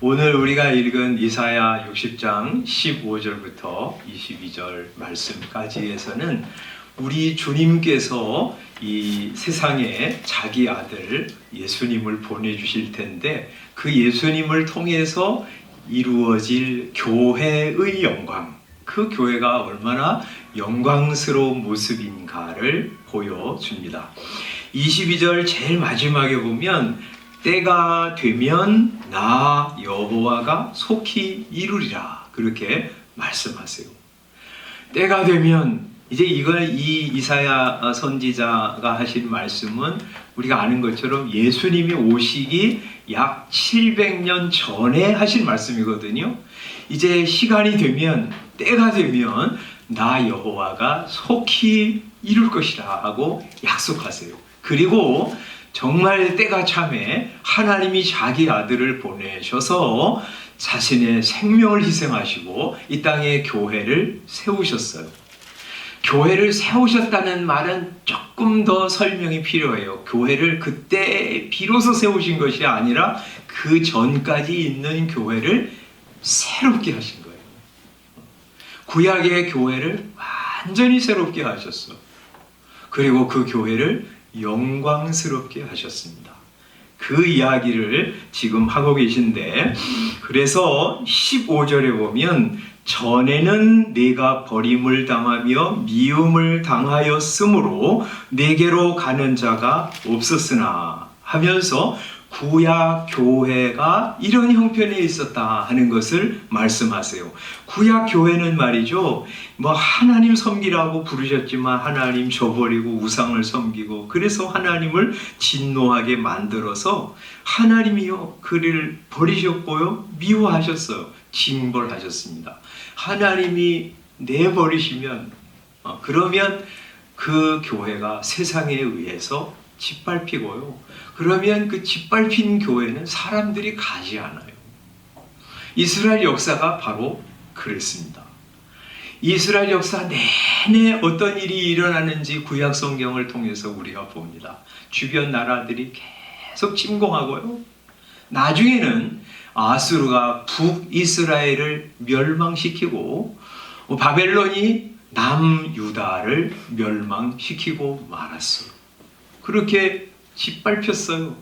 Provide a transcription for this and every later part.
오늘 우리가 읽은 이사야 60장 15절부터 22절 말씀까지에서는 우리 주님께서 이 세상에 자기 아들 예수님을 보내주실 텐데 그 예수님을 통해서 이루어질 교회의 영광, 그 교회가 얼마나 영광스러운 모습인가를 보여줍니다. 22절 제일 마지막에 보면 때가 되면 나 여호와가 속히 이루리라 그렇게 말씀하세요. 때가 되면 이제 이 이사야 선지자가 하신 말씀은 우리가 아는 것처럼 예수님이 오시기 약 700년 전에 하신 말씀이거든요. 이제 시간이 되면 때가 되면 나 여호와가 속히 이룰 것이라 하고 약속하세요. 그리고 정말 때가 참에 하나님이 자기 아들을 보내셔서 자신의 생명을 희생하시고 이 땅에 교회를 세우셨어요. 교회를 세우셨다는 말은 조금 더 설명이 필요해요. 교회를 그때 비로소 세우신 것이 아니라 그 전까지 있는 교회를 새롭게 하신 거예요. 구약의 교회를 완전히 새롭게 하셨어. 그리고 그 교회를 영광스럽게 하셨습니다. 그 이야기를 지금 하고 계신데, 그래서 15절에 보면 전에는 내가 버림을 당하며 미움을 당하였으므로 내게로 가는 자가 없었으나 하면서 구약 교회가 이런 형편에 있었다 하는 것을 말씀하세요. 구약 교회는 말이죠, 하나님 섬기라고 부르셨지만 하나님 저버리고 우상을 섬기고 그래서 하나님을 진노하게 만들어서 하나님이요 그를 버리셨고요 미워하셨어요. 징벌하셨습니다. 하나님이 내버리시면 그러면 그 교회가 세상에 의해서 짓밟히고요. 그러면 그 짓밟힌 교회는 사람들이 가지 않아요. 이스라엘 역사가 바로 그랬습니다. 이스라엘 역사 내내 어떤 일이 일어나는지 구약 성경을 통해서 우리가 봅니다. 주변 나라들이 계속 침공하고요. 나중에는 아수르가 북이스라엘을 멸망시키고 바벨론이 남유다를 멸망시키고 말았어요. 그렇게 짓밟혔어요.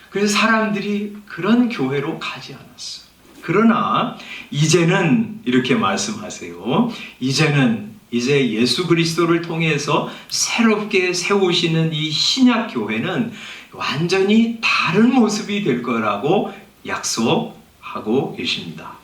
그래서 사람들이 그런 교회로 가지 않았어요. 그러나 이제는 이렇게 말씀하세요. 이제 예수 그리스도를 통해서 새롭게 세우시는 이 신약 교회는 완전히 다른 모습이 될 거라고 약속하고 계십니다.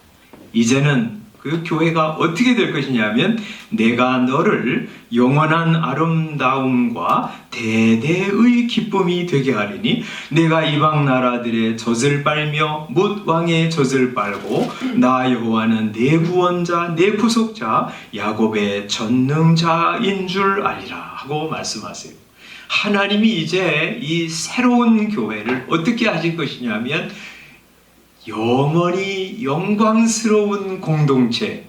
이제는 그 교회가 어떻게 될 것이냐면 내가 너를 영원한 아름다움과 대대의 기쁨이 되게 하리니 내가 이방 나라들의 젖을 빨며 뭇 왕의 젖을 빨고 나 여호와는 내 구원자 내 구속자 야곱의 전능자인 줄 알리라 하고 말씀하세요. 하나님이 이제 이 새로운 교회를 어떻게 하실 것이냐면 영원히 영광스러운 공동체,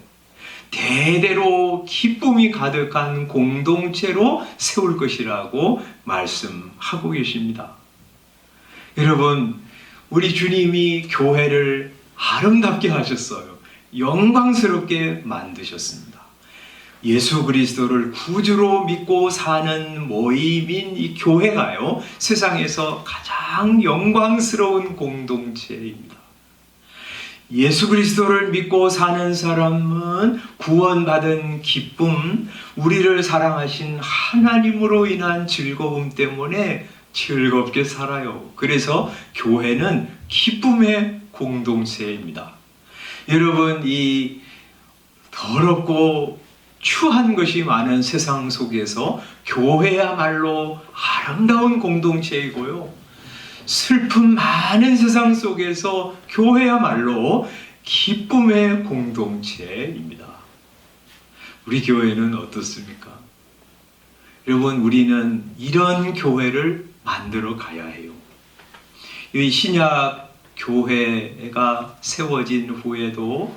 대대로 기쁨이 가득한 공동체로 세울 것이라고 말씀하고 계십니다. 여러분, 우리 주님이 교회를 아름답게 하셨어요. 영광스럽게 만드셨습니다. 예수 그리스도를 구주로 믿고 사는 모임인 이 교회가요, 세상에서 가장 영광스러운 공동체입니다. 예수 그리스도를 믿고 사는 사람은 구원받은 기쁨, 우리를 사랑하신 하나님으로 인한 즐거움 때문에 즐겁게 살아요. 그래서 교회는 기쁨의 공동체입니다. 여러분, 이 더럽고 추한 것이 많은 세상 속에서 교회야말로 아름다운 공동체이고요. 슬픔 많은 세상 속에서 교회야말로 기쁨의 공동체입니다. 우리 교회는 어떻습니까? 여러분, 우리는 이런 교회를 만들어 가야 해요. 이 신약 교회가 세워진 후에도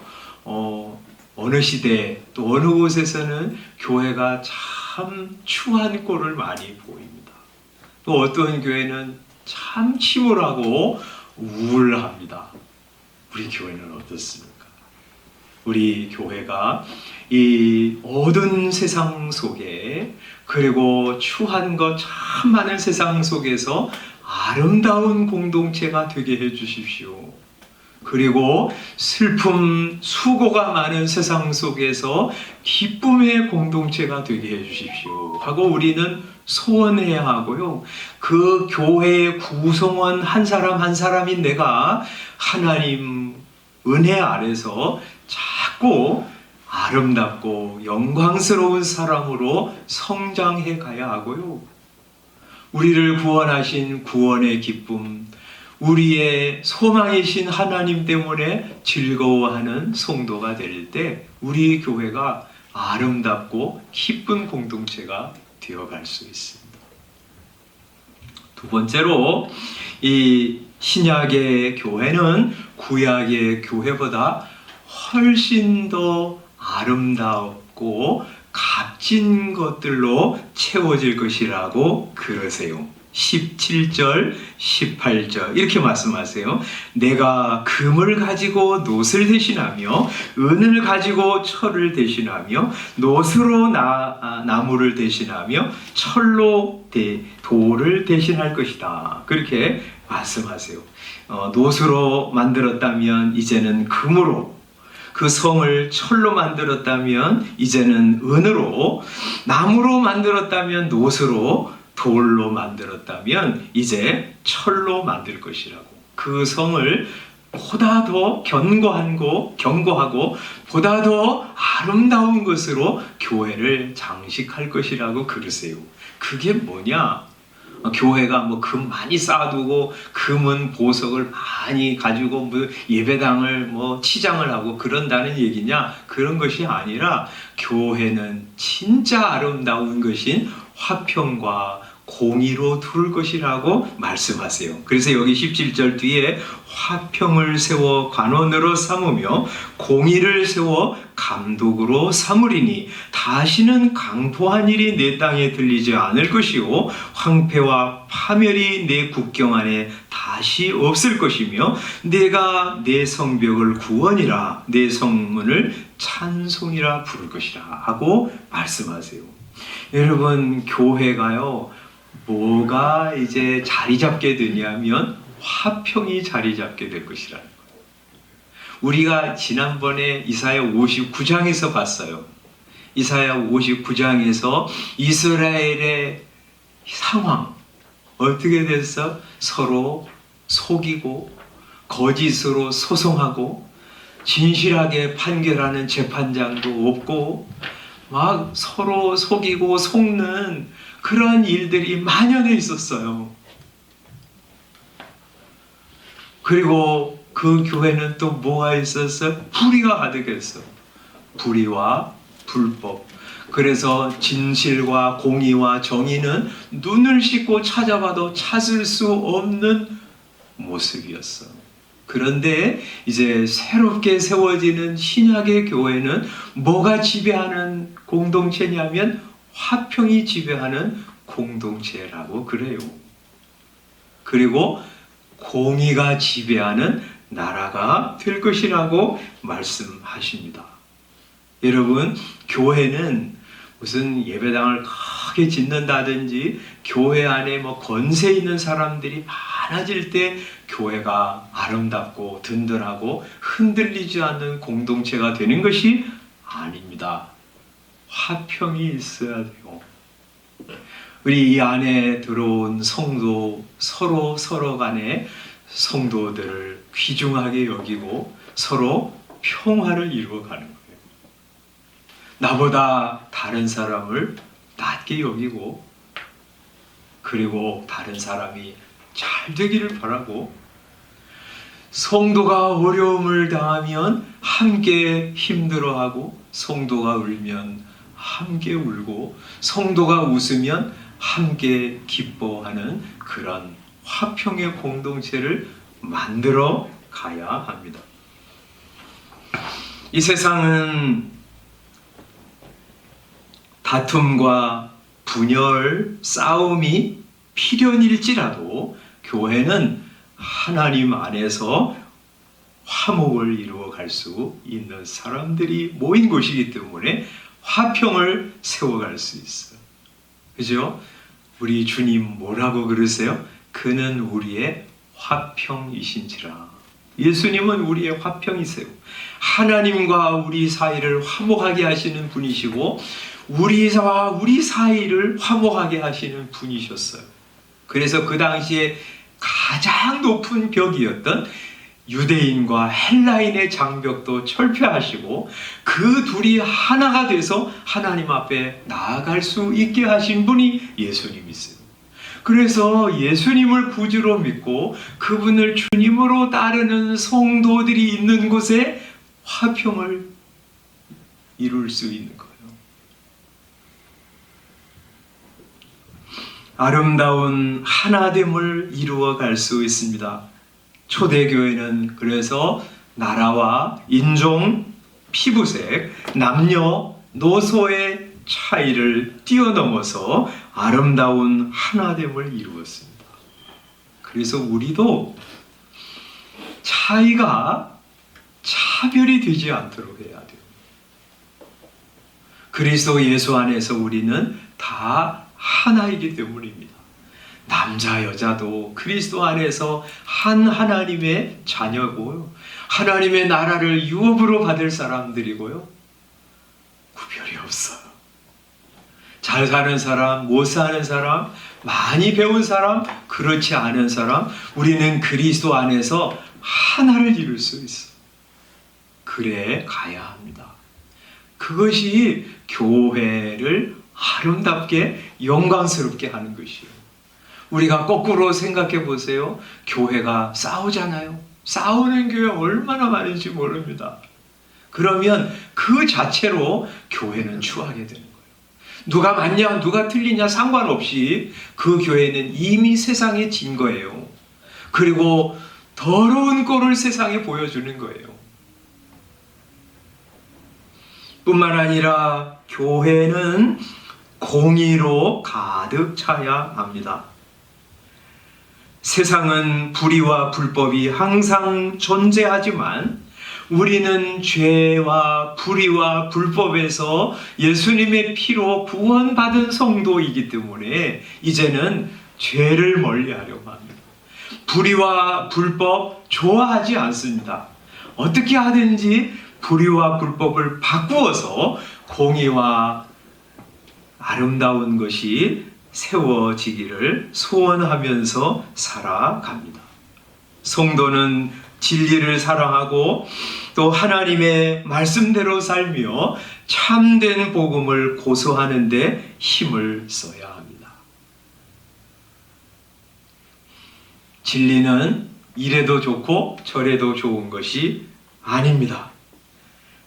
어느 시대 또 어느 곳에서는 교회가 참 추한 꼴을 많이 보입니다. 또 어떤 교회는 참 침울하고 우울합니다. 우리 교회는 어떻습니까? 우리 교회가 이 어두운 세상 속에, 그리고 추한 것 참 많은 세상 속에서 아름다운 공동체가 되게 해 주십시오. 그리고 슬픔, 수고가 많은 세상 속에서 기쁨의 공동체가 되게 해 주십시오 하고 우리는 소원해야 하고요. 그 교회의 구성원 한 사람 한 사람인 내가 하나님 은혜 아래서 자꾸 아름답고 영광스러운 사람으로 성장해 가야 하고요. 우리를 구원하신 구원의 기쁨, 우리의 소망이신 하나님 때문에 즐거워하는 성도가 될 때 우리 교회가 아름답고 기쁜 공동체가 되어갈 수 있습니다. 두 번째로, 이 신약의 교회는 구약의 교회보다 훨씬 더 아름답고 값진 것들로 채워질 것이라고 그러세요. 17절, 18절 이렇게 말씀하세요. 내가 금을 가지고 놋을 대신하며 은을 가지고 철을 대신하며 놋으로 나무를 대신하며 철로 돌을 대신할 것이다. 그렇게 말씀하세요. 놋으로 만들었다면 이제는 금으로, 그 성을 철로 만들었다면 이제는 은으로, 나무로 만들었다면 놋으로, 돌로 만들었다면 이제 철로 만들 것이라고. 그 성을 보다 더 견고하고 보다 더 아름다운 것으로 교회를 장식할 것이라고 그러세요. 그게 뭐냐? 교회가 뭐 금 많이 쌓아두고 금은 보석을 많이 가지고 뭐 예배당을 뭐 치장을 하고 그런다는 얘기냐? 그런 것이 아니라 교회는 진짜 아름다운 것인 화평과 공의로 둘 것이라고 말씀하세요. 그래서 여기 17절 뒤에 화평을 세워 관원으로 삼으며 공의를 세워 감독으로 삼으리니 다시는 강포한 일이 내 땅에 들리지 않을 것이요 황폐와 파멸이 내 국경 안에 다시 없을 것이며 내가 내 성벽을 구원이라 내 성문을 찬송이라 부를 것이라 하고 말씀하세요. 여러분, 교회가요 뭐가 이제 자리 잡게 되냐면 화평이 자리 잡게 될 것이라는 거예요. 우리가 지난번에 이사야 59장에서 봤어요. 이사야 59장에서 이스라엘의 상황 어떻게 됐어? 서로 속이고 거짓으로 소송하고 진실하게 판결하는 재판장도 없고 막 서로 속이고 속는 그런 일들이 만연해 있었어요. 그리고 그 교회는 또 뭐가 있었어요? 불의가 가득했어. 불의와 불법. 그래서 진실과 공의와 정의는 눈을 씻고 찾아봐도 찾을 수 없는 모습이었어. 그런데 이제 새롭게 세워지는 신약의 교회는 뭐가 지배하는 공동체냐면 화평이 지배하는 공동체라고 그래요. 그리고 공의가 지배하는 나라가 될 것이라고 말씀하십니다. 여러분, 교회는 무슨 예배당을 크게 짓는다든지 교회 안에 뭐 권세 있는 사람들이 많아질 때 교회가 아름답고 든든하고 흔들리지 않는 공동체가 되는 것이 아닙니다. 화평이 있어야 돼요. 우리 이 안에 들어온 성도 서로 간에 성도들을 귀중하게 여기고 서로 평화를 이루어가는 거예요. 나보다 다른 사람을 낮게 여기고 그리고 다른 사람이 잘 되기를 바라고 성도가 어려움을 당하면 함께 힘들어하고 성도가 울면 함께 울고 성도가 웃으면 함께 기뻐하는 그런 화평의 공동체를 만들어 가야 합니다. 이 세상은 다툼과 분열, 싸움이 필연일지라도 교회는 하나님 안에서 화목을 이루어 갈 수 있는 사람들이 모인 곳이기 때문에 화평을 세워갈 수 있어요. 그죠? 우리 주님 뭐라고 그러세요? 그는 우리의 화평이신지라. 예수님은 우리의 화평이세요. 하나님과 우리 사이를 화목하게 하시는 분이시고 우리와 우리 사이를 화목하게 하시는 분이셨어요. 그래서 그 당시에 가장 높은 벽이었던 유대인과 헬라인의 장벽도 철폐하시고 그 둘이 하나가 돼서 하나님 앞에 나아갈 수 있게 하신 분이 예수님이세요. 그래서 예수님을 구주로 믿고 그분을 주님으로 따르는 성도들이 있는 곳에 화평을 이룰 수 있는 거예요. 아름다운 하나됨을 이루어 갈 수 있습니다. 초대교회는 그래서 나라와 인종, 피부색, 남녀, 노소의 차이를 뛰어넘어서 아름다운 하나됨을 이루었습니다. 그래서 우리도 차이가 차별이 되지 않도록 해야 돼요. 그리스도 예수 안에서 우리는 다 하나이기 때문입니다. 남자 여자도 그리스도 안에서 한 하나님의 자녀고요. 하나님의 나라를 유업으로 받을 사람들이고요. 구별이 없어요. 잘 사는 사람, 못 사는 사람, 많이 배운 사람, 그렇지 않은 사람, 우리는 그리스도 안에서 하나를 이룰 수 있어요. 그래 가야 합니다. 그것이 교회를 아름답게 영광스럽게 하는 것이에요. 우리가 거꾸로 생각해 보세요. 교회가 싸우잖아요. 싸우는 교회 얼마나 많은지 모릅니다. 그러면 그 자체로 교회는 추하게 되는 거예요. 누가 맞냐 누가 틀리냐 상관없이 그 교회는 이미 세상에 진 거예요. 그리고 더러운 꼴을 세상에 보여주는 거예요. 뿐만 아니라 교회는 공의로 가득 차야 합니다. 세상은 불의와 불법이 항상 존재하지만 우리는 죄와 불의와 불법에서 예수님의 피로 구원받은 성도이기 때문에 이제는 죄를 멀리하려고 합니다. 불의와 불법 좋아하지 않습니다. 어떻게 하든지 불의와 불법을 바꾸어서 공의와 아름다운 것이 세워지기를 소원하면서 살아갑니다. 성도는 진리를 사랑하고 또 하나님의 말씀대로 살며 참된 복음을 고소하는 데 힘을 써야 합니다. 진리는 이래도 좋고 저래도 좋은 것이 아닙니다.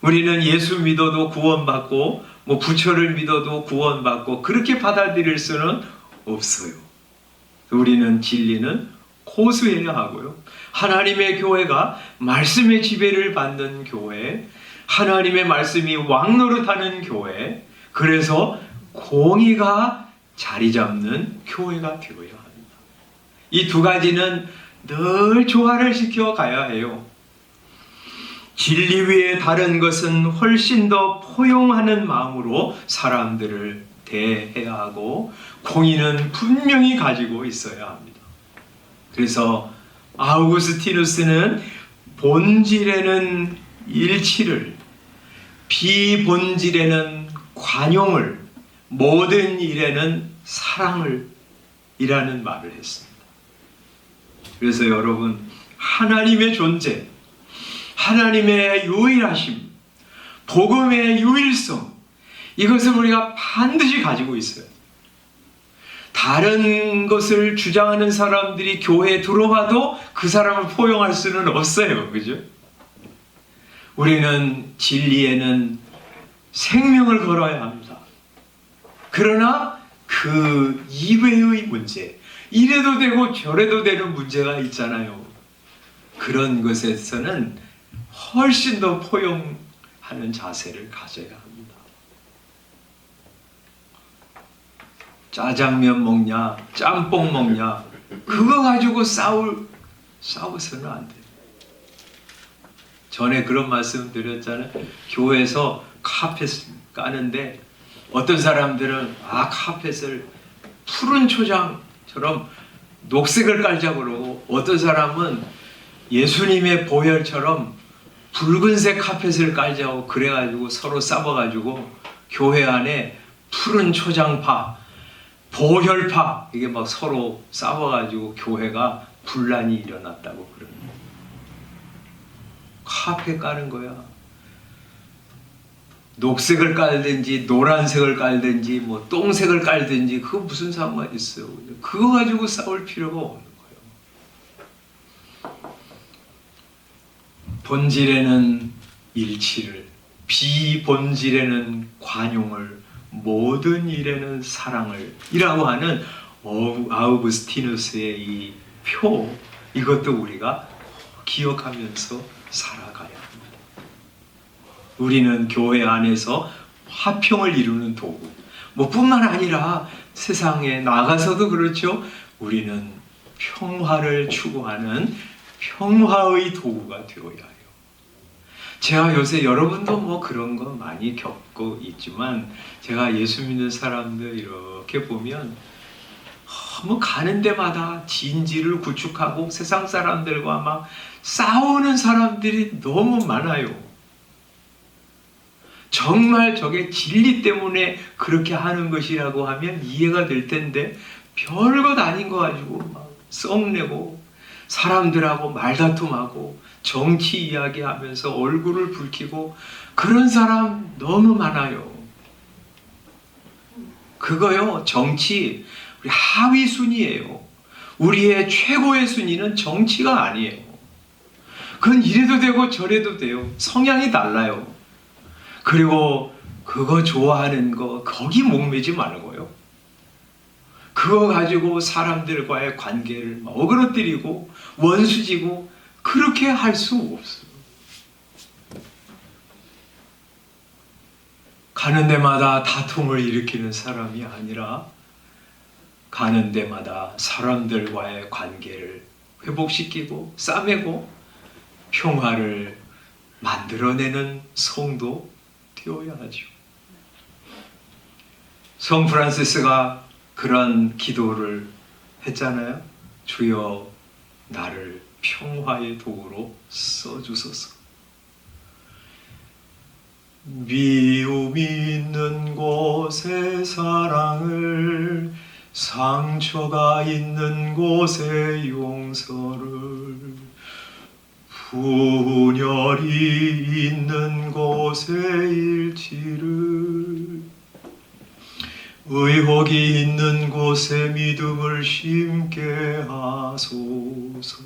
우리는 예수 믿어도 구원받고 부처를 믿어도 구원받고 그렇게 받아들일 수는 없어요. 우리는 진리는 고수해야 하고요. 하나님의 교회가 말씀의 지배를 받는 교회, 하나님의 말씀이 왕노릇하는 교회, 그래서 공의가 자리 잡는 교회가 되어야 합니다. 이 두 가지는 늘 조화를 시켜 가야 해요. 진리 위에 다른 것은 훨씬 더 포용하는 마음으로 사람들을 대해야 하고 공의는 분명히 가지고 있어야 합니다. 그래서 아우구스티누스는 본질에는 일치를, 비본질에는 관용을, 모든 일에는 사랑을 이라는 말을 했습니다. 그래서 여러분, 하나님의 존재, 하나님의 유일하심, 복음의 유일성, 이것을 우리가 반드시 가지고 있어요. 다른 것을 주장하는 사람들이 교회에 들어와도 그 사람을 포용할 수는 없어요. 그죠? 우리는 진리에는 생명을 걸어야 합니다. 그러나 그 이외의 문제, 이래도 되고 저래도 되는 문제가 있잖아요. 그런 것에서는 훨씬 더 포용하는 자세를 가져야 합니다. 짜장면 먹냐, 짬뽕 먹냐, 그거 가지고 싸워서는 안 돼요. 전에 그런 말씀 드렸잖아요. 교회에서 카펫을 까는데 어떤 사람들은 카펫을 푸른 초장처럼 녹색을 깔자고 그러고, 어떤 사람은 예수님의 보혈처럼 붉은색 카펫을 깔자고 그래가지고 서로 싸워가지고 교회 안에 푸른 초장파, 보혈파, 이게 막 서로 싸워가지고 교회가 분란이 일어났다고 그러는 거예요. 카펫 까는 거야. 녹색을 깔든지 노란색을 깔든지 뭐 똥색을 깔든지 그거 무슨 상관이 있어요. 그거 가지고 싸울 필요가 없는 거예요. 본질에는 일치를, 비본질에는 관용을, 모든 일에는 사랑을 이라고 하는 아우구스티누스의 이 표, 이것도 우리가 기억하면서 살아가야 합니다. 우리는 교회 안에서 화평을 이루는 도구, 뿐만 아니라 세상에 나가서도 그렇죠. 우리는 평화를 추구하는 평화의 도구가 되어야 해요. 제가 요새 여러분도 그런 거 많이 겪고 있지만, 제가 예수 믿는 사람들 이렇게 보면 가는 데마다 진지를 구축하고 세상 사람들과 막 싸우는 사람들이 너무 많아요. 정말 저게 진리 때문에 그렇게 하는 것이라고 하면 이해가 될 텐데, 별것 아닌 거 가지고 막 썩내고 사람들하고 말다툼하고 정치 이야기하면서 얼굴을 붉히고 그런 사람 너무 많아요. 그거요, 정치 우리 하위 순위예요. 우리의 최고의 순위는 정치가 아니에요. 그건 이래도 되고 저래도 돼요. 성향이 달라요. 그리고 그거 좋아하는 거 거기 목매지 말고요. 그거 가지고 사람들과의 관계를 어그러뜨리고 원수지고 그렇게 할 수 없어요. 가는 데마다 다툼을 일으키는 사람이 아니라 가는 데마다 사람들과의 관계를 회복시키고 싸매고 평화를 만들어내는 성도 되어야 하죠. 성 프란시스가 그런 기도를 했잖아요. 주여 나를 평화의 도구로 써주소서. 미움 있는 곳에 사랑을, 상처가 있는 곳에 용서를, 분열이 있는 곳에 일치를, 의혹이 있는 곳에 믿음을 심게 하소서.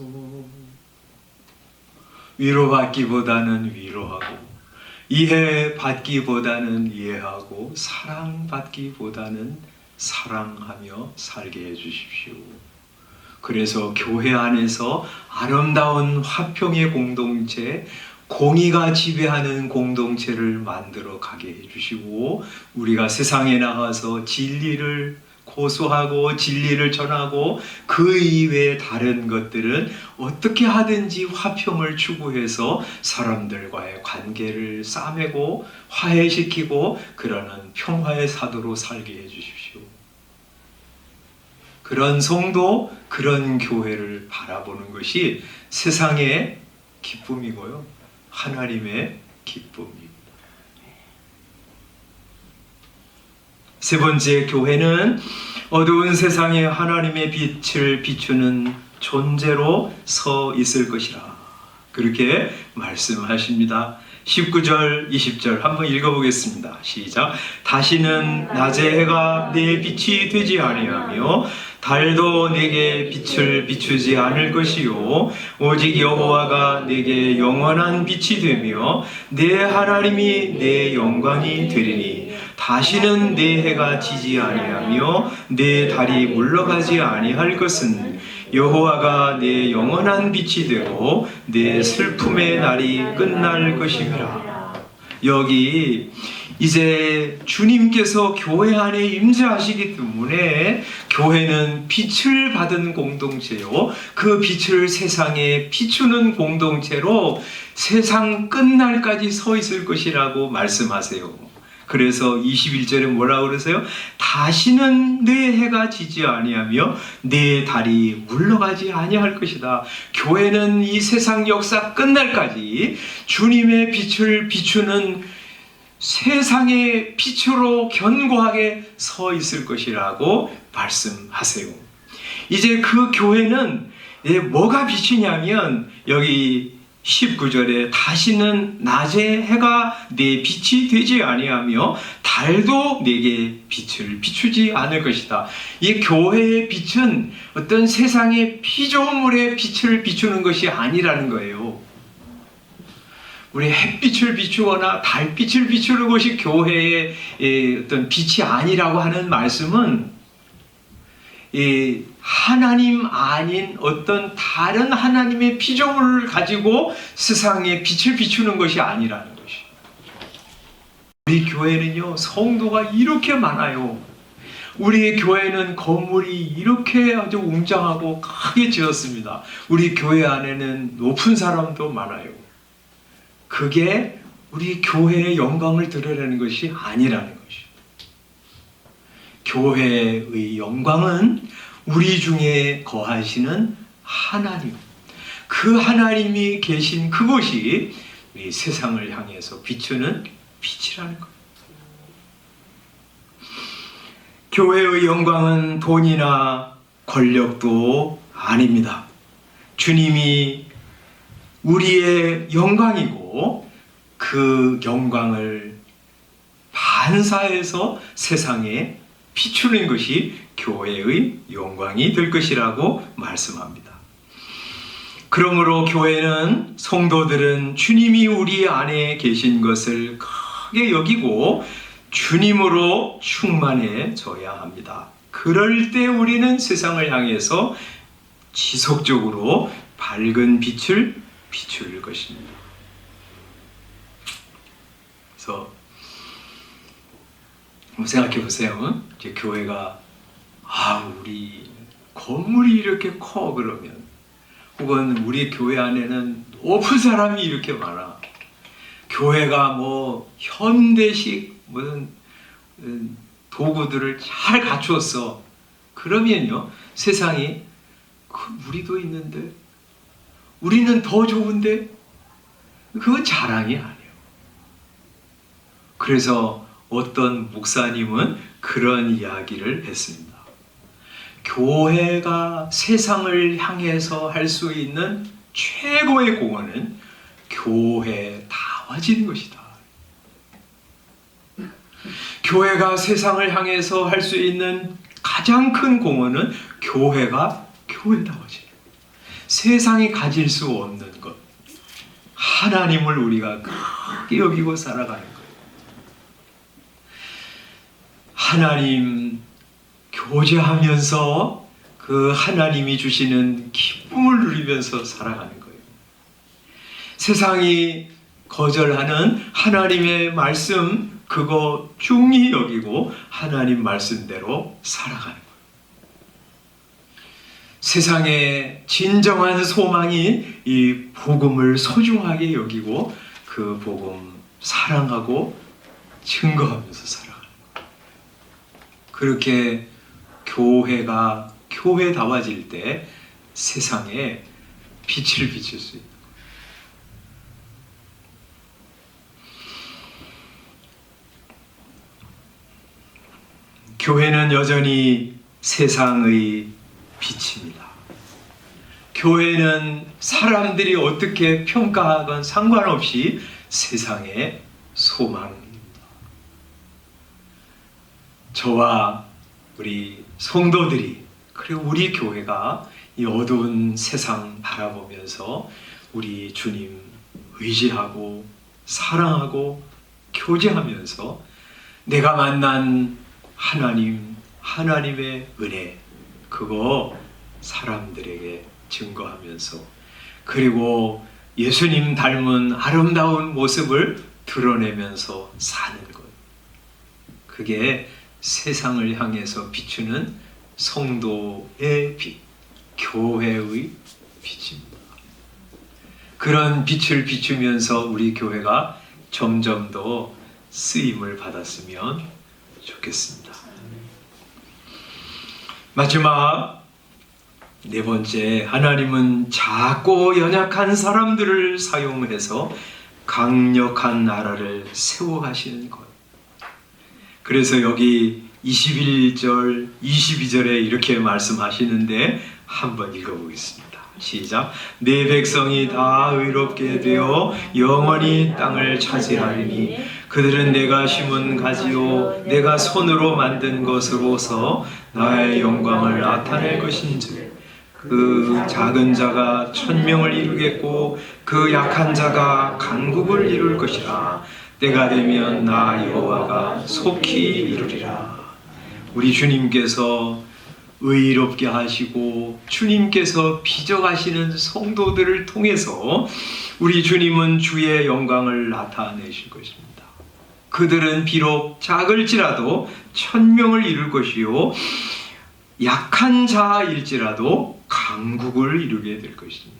위로받기보다는 위로하고, 이해받기보다는 이해하고, 사랑받기보다는 사랑하며 살게 해주십시오. 그래서 교회 안에서 아름다운 화평의 공동체, 공의가 지배하는 공동체를 만들어 가게 해주시고, 우리가 세상에 나가서 진리를 고소하고 진리를 전하고 그 이외의 다른 것들은 어떻게 하든지 화평을 추구해서 사람들과의 관계를 싸매고 화해시키고 그러는 평화의 사도로 살게 해주십시오. 그런 성도, 그런 교회를 바라보는 것이 세상의 기쁨이고요, 하나님의 기쁨입니다. 세 번째, 교회는 어두운 세상에 하나님의 빛을 비추는 존재로 서 있을 것이라, 그렇게 말씀하십니다. 19절, 20절 한번 읽어보겠습니다. 시작. 다시는 낮의 해가 내 빛이 되지 아니하며 달도 내게 빛을 비추지 않을 것이요 오직 여호와가 내게 영원한 빛이 되며 내 하나님이 내 영광이 되리니 다시는 내 해가 지지 아니하며 내 달이 물러가지 아니할 것은 여호와가 내 영원한 빛이 되고 내 슬픔의 날이 끝날 것임이라. 여기 이제 주님께서 교회 안에 임재하시기 때문에 교회는 빛을 받은 공동체요, 그 빛을 세상에 비추는 공동체로 세상 끝날까지 서 있을 것이라고 말씀하세요. 그래서 21절에 뭐라고 그러세요? 다시는 내 해가 지지 아니하며 내 달이 물러가지 아니할 것이다. 교회는 이 세상 역사 끝날까지 주님의 빛을 비추는 세상의 빛으로 견고하게 서 있을 것이라고 말씀하세요. 이제 그 교회는 뭐가 빛이냐면 여기 19절에 다시는 낮에 해가 내 빛이 되지 아니하며 달도 내게 빛을 비추지 않을 것이다. 이 교회의 빛은 어떤 세상의 피조물의 빛을 비추는 것이 아니라는 거예요. 우리 햇빛을 비추거나 달빛을 비추는 것이 교회의 어떤 빛이 아니라고 하는 말씀은 하나님 아닌 어떤 다른 하나님의 피조물을 가지고 세상에 빛을 비추는 것이 아니라는 것이. 우리 교회는요, 성도가 이렇게 많아요. 우리 교회는 건물이 이렇게 아주 웅장하고 크게 지었습니다. 우리 교회 안에는 높은 사람도 많아요. 그게 우리 교회의 영광을 드러내는 것이 아니라는 것이죠. 교회의 영광은 우리 중에 거하시는 하나님, 그 하나님이 계신 그곳이 우리 세상을 향해서 비추는 빛이라는 것. 교회의 영광은 돈이나 권력도 아닙니다. 주님이 우리의 영광이고 그 영광을 반사해서 세상에 비추는 것이 교회의 영광이 될 것이라고 말씀합니다. 그러므로 교회는, 성도들은 주님이 우리 안에 계신 것을 크게 여기고 주님으로 충만해져야 합니다. 그럴 때 우리는 세상을 향해서 지속적으로 밝은 빛을 비출 것입니다. 그래서 한번 생각해 보세요. 이제 교회가 우리 건물이 이렇게 커 그러면, 혹은 우리 교회 안에는 높은 사람이 이렇게 많아. 교회가 뭐 현대식 무슨 도구들을 잘 갖추었어. 그러면요, 세상이 우리도 있는데, 우리는 더 좋은데, 그건 자랑이 아니에요. 그래서 어떤 목사님은 그런 이야기를 했습니다. 교회가 세상을 향해서 할 수 있는 최고의 공헌은 교회다워지는 것이다. 교회가 세상을 향해서 할 수 있는 가장 큰 공헌은 교회가 교회다워지는, 세상이 가질 수 없는 것, 하나님을 우리가 크게 여기고 살아가는 거예요. 하나님 교제하면서 그 하나님이 주시는 기쁨을 누리면서 살아가는 거예요. 세상이 거절하는 하나님의 말씀, 그거 중히 여기고 하나님 말씀대로 살아가는 거예요. 세상의 진정한 소망이 이 복음을 소중하게 여기고 그 복음 사랑하고 증거하면서 살아가는 거예요. 그렇게 교회가 교회다워질 때 세상에 빛을 비칠 수 있다. 교회는 여전히 세상의 빛입니다. 교회는 사람들이 어떻게 평가하건 상관없이 세상의 소망입니다. 저와 우리 성도들이, 그리고 우리 교회가 이 어두운 세상 바라보면서 우리 주님 의지하고 사랑하고 교제하면서 내가 만난 하나님, 하나님의 은혜, 그거 사람들에게 증거하면서, 그리고 예수님 닮은 아름다운 모습을 드러내면서 사는 것, 그게 세상을 향해서 비추는 성도의 빛, 교회의 빛입니다. 그런 빛을 비추면서 우리 교회가 점점 더 쓰임을 받았으면 좋겠습니다. 마지막 네 번째, 하나님은 작고 연약한 사람들을 사용해서 강력한 나라를 세워가시는 것. 그래서 여기 21절, 22절에 이렇게 말씀하시는데 한번 읽어보겠습니다. 시작. 내 백성이 다 의롭게 되어 영원히 땅을 차지하리니 그들은 내가 심은 가지요 내가 손으로 만든 것으로서 나의 영광을 나타낼 것인즉 그 작은 자가 천명을 이루겠고 그 약한 자가 강국을 이룰 것이라. 때가 되면 나 여호와가 속히 이루리라. 우리 주님께서 의롭게 하시고 주님께서 빚어가시는 성도들을 통해서 우리 주님은 주의 영광을 나타내실 것입니다. 그들은 비록 작을지라도 천명을 이룰 것이요 약한 자일지라도 강국을 이루게 될 것입니다.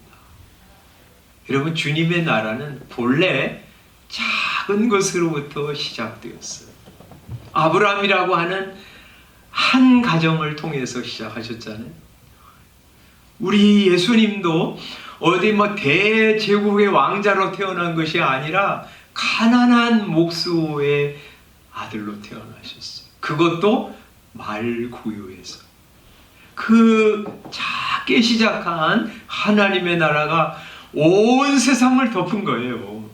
여러분, 주님의 나라는 본래 작은 것으로부터 시작되었어요. 아브라함이라고 하는 한 가정을 통해서 시작하셨잖아요. 우리 예수님도 어디 대제국의 왕자로 태어난 것이 아니라 가난한 목수의 아들로 태어나셨어요. 그것도 말구유에서. 그 작게 시작한 하나님의 나라가 온 세상을 덮은 거예요.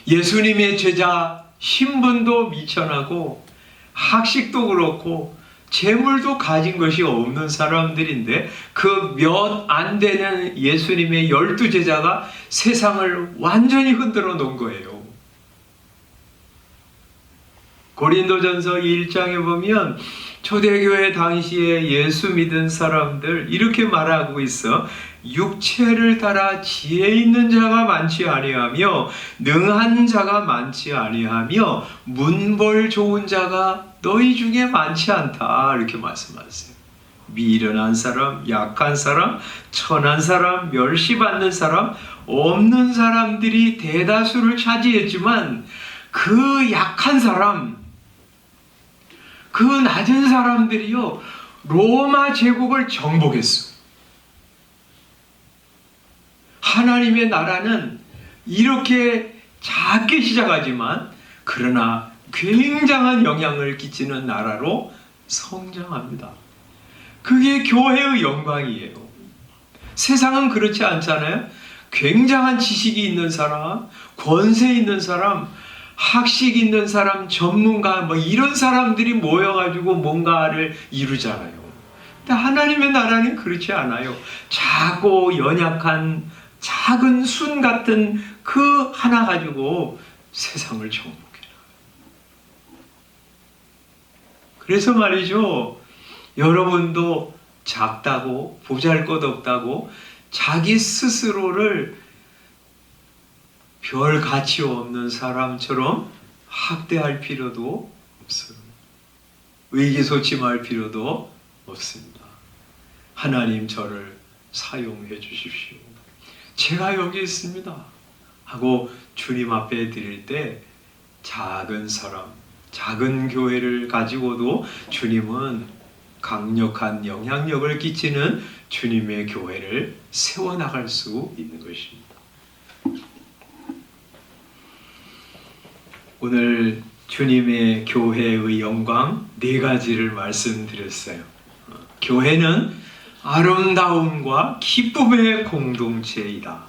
예수님의 제자 신분도 미천하고 학식도 그렇고 재물도 가진 것이 없는 사람들인데 그 몇 안 되는 예수님의 12제자가 세상을 완전히 흔들어 놓은 거예요. 고린도전서 1장에 보면 초대교회 당시에 예수 믿은 사람들 이렇게 말하고 있어. 육체를 따라 지혜 있는 자가 많지 아니하며 능한 자가 많지 아니하며 문벌 좋은 자가 너희 중에 많지 않다. 이렇게 말씀하세요. 미련한 사람, 약한 사람, 천한 사람, 멸시받는 사람, 없는 사람들이 대다수를 차지했지만 그 약한 사람, 그 낮은 사람들이요 로마 제국을 정복했어. 하나님의 나라는 이렇게 작게 시작하지만 그러나 굉장한 영향을 끼치는 나라로 성장합니다. 그게 교회의 영광이에요. 세상은 그렇지 않잖아요. 굉장한 지식이 있는 사람, 권세 있는 사람, 학식 있는 사람, 전문가 이런 사람들이 모여가지고 뭔가를 이루잖아요. 근데 하나님의 나라는 그렇지 않아요. 작고 연약한 작은 순 같은 그 하나 가지고 세상을 정복해요. 그래서 말이죠. 여러분도 작다고 보잘것없다고 자기 스스로를 별 가치 없는 사람처럼 학대할 필요도 없어요. 의기소침할 필요도 없습니다. 하나님 저를 사용해 주십시오. 제가 여기 있습니다. 하고 주님 앞에 드릴 때 작은 사람, 작은 교회를 가지고도 주님은 강력한 영향력을 끼치는 주님의 교회를 세워나갈 수 있는 것입니다. 오늘 주님의 교회의 영광 4가지를 말씀드렸어요. 교회는 아름다움과 기쁨의 공동체이다.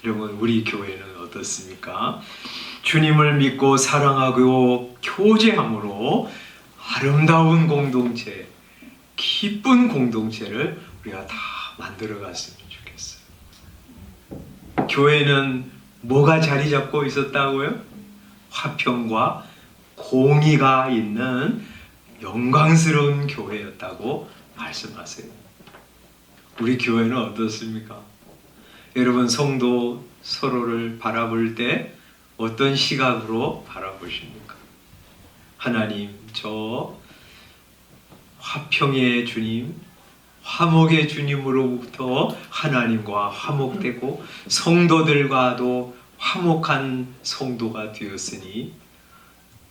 여러분, 우리 교회는 어떻습니까? 주님을 믿고 사랑하고 교제함으로 아름다운 공동체, 기쁜 공동체를 우리가 다 만들어 갔으면 좋겠어요. 교회는 뭐가 자리 잡고 있었다고요? 화평과 공의가 있는 영광스러운 교회였다고 말씀하세요. 우리 교회는 어떻습니까? 여러분, 성도 서로를 바라볼 때 어떤 시각으로 바라보십니까? 하나님, 저 화평의 주님, 화목의 주님으로부터 하나님과 화목되고 성도들과도 화목한 성도가 되었으니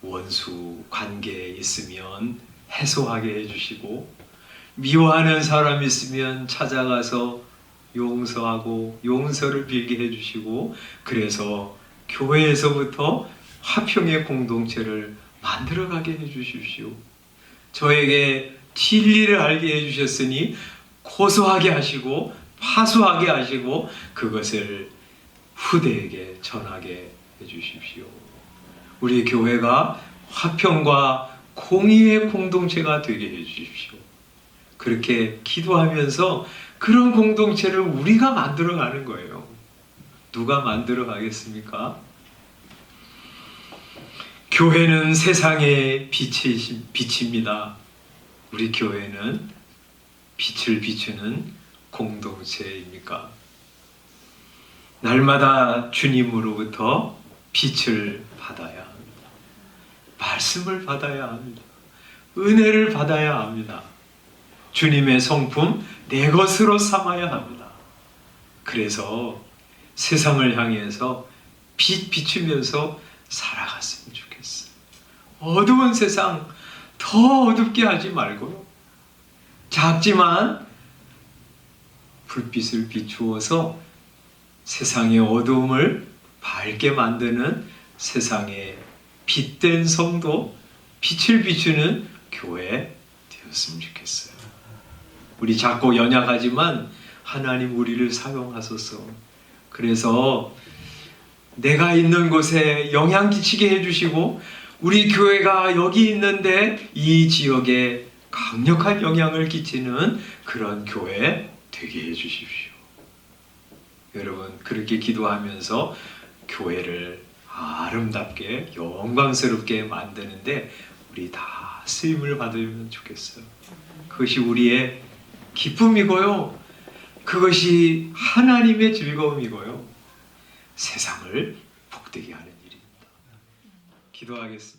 원수 관계에 있으면 해소하게 해주시고 미워하는 사람 있으면 찾아가서 용서하고 용서를 빌게 해주시고 그래서 교회에서부터 화평의 공동체를 만들어가게 해주십시오. 저에게 진리를 알게 해주셨으니 고소하게 하시고 파수하게 하시고 그것을 후대에게 전하게 해주십시오. 우리 교회가 화평과 공의의 공동체가 되게 해주십시오. 그렇게 기도하면서 그런 공동체를 우리가 만들어가는 거예요. 누가 만들어가겠습니까? 교회는 세상의 빛입니다. 우리 교회는 빛을 비추는 공동체입니까? 날마다 주님으로부터 빛을 받아야 합니다. 말씀을 받아야 합니다. 은혜를 받아야 합니다. 주님의 성품 내 것으로 삼아야 합니다. 그래서 세상을 향해서 빛 비추면서 살아갔으면 좋겠어요. 어두운 세상 더 어둡게 하지 말고요. 작지만 불빛을 비추어서 세상의 어두움을 밝게 만드는 세상의 빛된 성도, 빛을 비추는 교회 되었으면 좋겠어요. 우리 작고 연약하지만 하나님 우리를 사용하소서. 그래서 내가 있는 곳에 영향 끼치게 해주시고 우리 교회가 여기 있는데 이 지역에 강력한 영향을 끼치는 그런 교회 되게 해주십시오. 여러분 그렇게 기도하면서 교회를 아름답게 영광스럽게 만드는데 우리 다 쓰임을 받으면 좋겠어요. 그것이 우리의 기쁨이고요. 그것이 하나님의 즐거움이고요. 세상을 복되게 하는 일입니다. 기도하겠습니다.